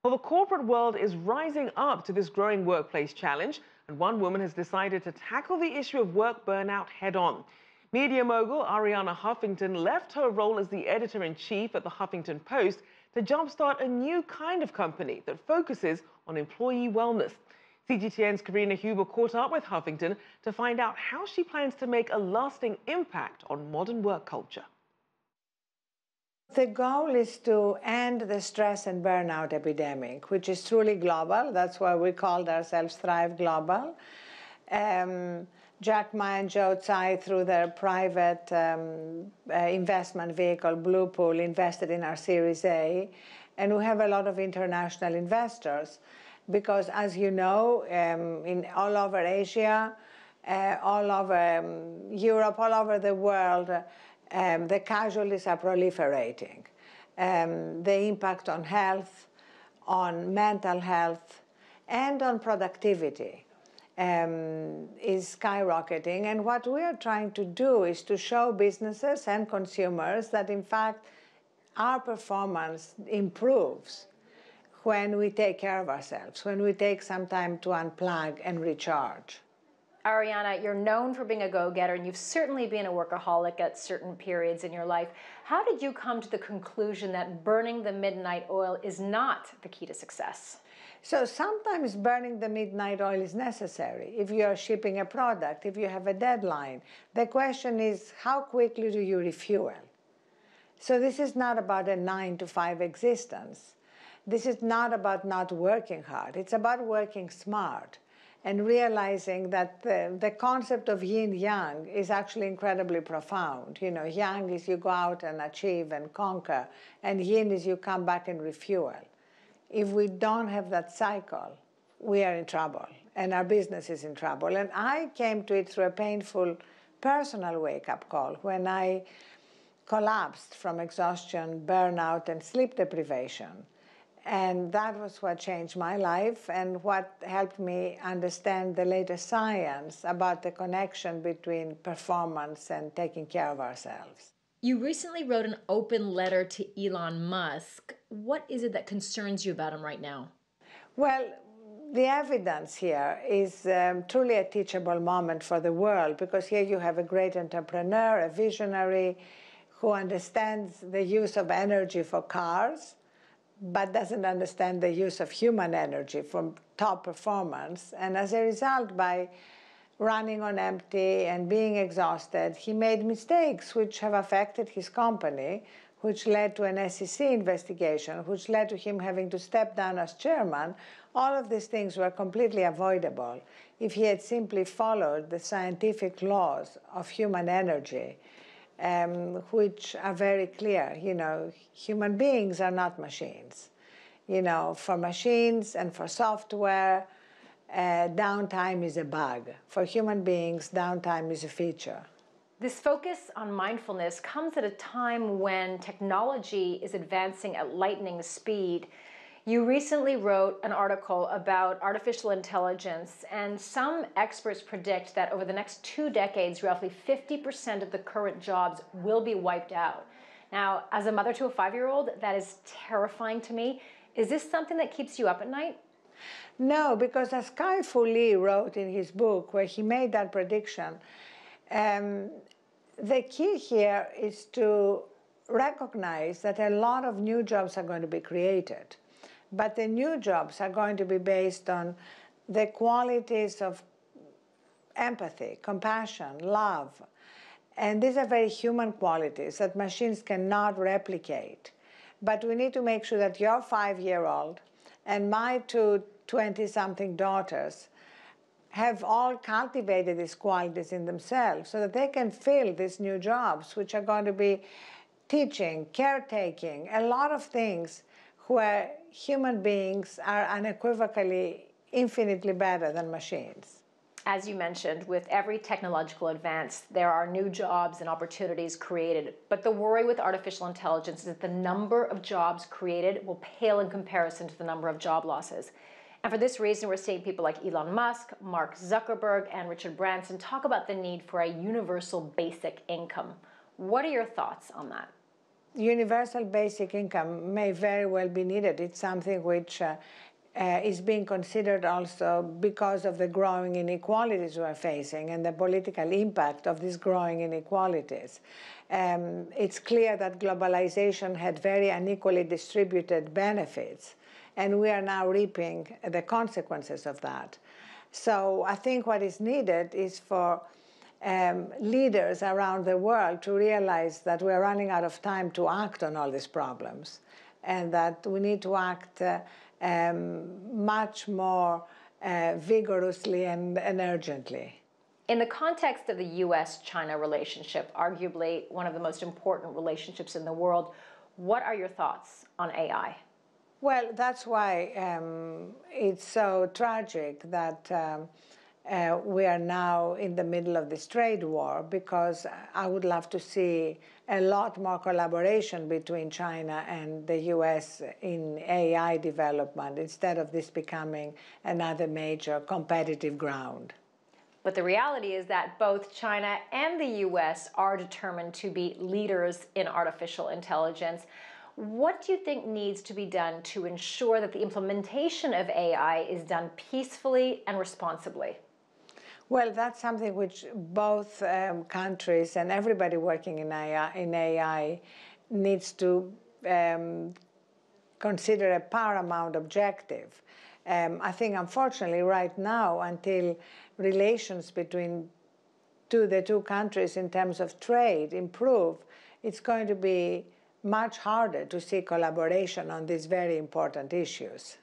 Well, the corporate world is rising up to this growing workplace challenge, and one woman has decided to tackle the issue of work burnout head on. Media mogul Arianna Huffington left her role as the editor-in-chief at the Huffington Post to jumpstart a new kind of company that focuses on employee wellness. CGTN's Karina Huber caught up with Huffington to find out how she plans to make a lasting impact on modern work culture. The goal is to end the stress and burnout epidemic, which is truly global. That's why we called ourselves Thrive Global. Jack Ma and Joe Tsai, through their private investment vehicle, Blue Pool, invested in our Series A. And we have a lot of international investors because, as you know, all over Asia, all over Europe, all over the world, the casualties are proliferating. The impact on health, on mental health, and on productivity is skyrocketing. And what we are trying to do is to show businesses and consumers that, in fact, our performance improves when we take care of ourselves, when we take some time to unplug and recharge. Arianna, you're known for being a go-getter, and you've certainly been a workaholic at certain periods in your life. How did you come to the conclusion that burning the midnight oil is not the key to success? So sometimes burning the midnight oil is necessary. If you are shipping a product, if you have a deadline, the question is, how quickly do you refuel? So this is not about a 9-to-5 existence. This is not about not working hard. It's about working smart and realizing that the concept of yin-yang is actually incredibly profound. You know, yang is you go out and achieve and conquer, and yin is you come back and refuel. If we don't have that cycle, we are in trouble, and our business is in trouble. And I came to it through a painful personal wake-up call when I collapsed from exhaustion, burnout, and sleep deprivation. And that was what changed my life and what helped me understand the latest science about the connection between performance and taking care of ourselves. You recently wrote an open letter to Elon Musk. What is it that concerns you about him right now? Well, the evidence here is truly a teachable moment for the world, because here you have a great entrepreneur, a visionary, who understands the use of energy for cars, but doesn't understand the use of human energy for top performance. And as a result, by running on empty and being exhausted, he made mistakes which have affected his company, which led to an SEC investigation, which led to him having to step down as chairman. All of these things were completely avoidable if he had simply followed the scientific laws of human energy, which are very clear. You know, human beings are not machines. You know, for machines and for software, downtime is a bug. For human beings, downtime is a feature. This focus on mindfulness comes at a time when technology is advancing at lightning speed. You recently wrote an article about artificial intelligence, and some experts predict that over the next 2 decades, roughly 50% of the current jobs will be wiped out. Now, as a mother to a 5-year-old, that is terrifying to me. Is this something that keeps you up at night? No, because as Kai-Fu Lee wrote in his book, where he made that prediction, the key here is to recognize that a lot of new jobs are going to be created. But the new jobs are going to be based on the qualities of empathy, compassion, love. And these are very human qualities that machines cannot replicate. But we need to make sure that your 5-year-old and my 2 20-something daughters have all cultivated these qualities in themselves so that they can fill these new jobs, which are going to be teaching, caretaking, a lot of things where human beings are unequivocally infinitely better than machines. As you mentioned, with every technological advance, there are new jobs and opportunities created. But the worry with artificial intelligence is that the number of jobs created will pale in comparison to the number of job losses. And for this reason, we're seeing people like Elon Musk, Mark Zuckerberg, and Richard Branson talk about the need for a universal basic income. What are your thoughts on that? universal basic income may very well be needed. It's something which is being considered also because of the growing inequalities we are facing and the political impact of these growing inequalities. It's clear that globalization had very unequally distributed benefits, and we are now reaping the consequences of that. So I think what is needed is for leaders around the world to realize that we're running out of time to act on all these problems, and that we need to act much more vigorously and urgently. In the context of the U.S.-China relationship, arguably one of the most important relationships in the world, what are your thoughts on AI? Well, that's why it's so tragic that we are now in the middle of this trade war, because I would love to see a lot more collaboration between China and the US in AI development, instead of this becoming another major competitive ground. But the reality is that both China and the US are determined to be leaders in artificial intelligence. What do you think needs to be done to ensure that the implementation of AI is done peacefully and responsibly? Well, that's something which both countries and everybody working in AI needs to consider a paramount objective. I think, unfortunately, right now, until relations between the two countries in terms of trade improve, it's going to be much harder to see collaboration on these very important issues.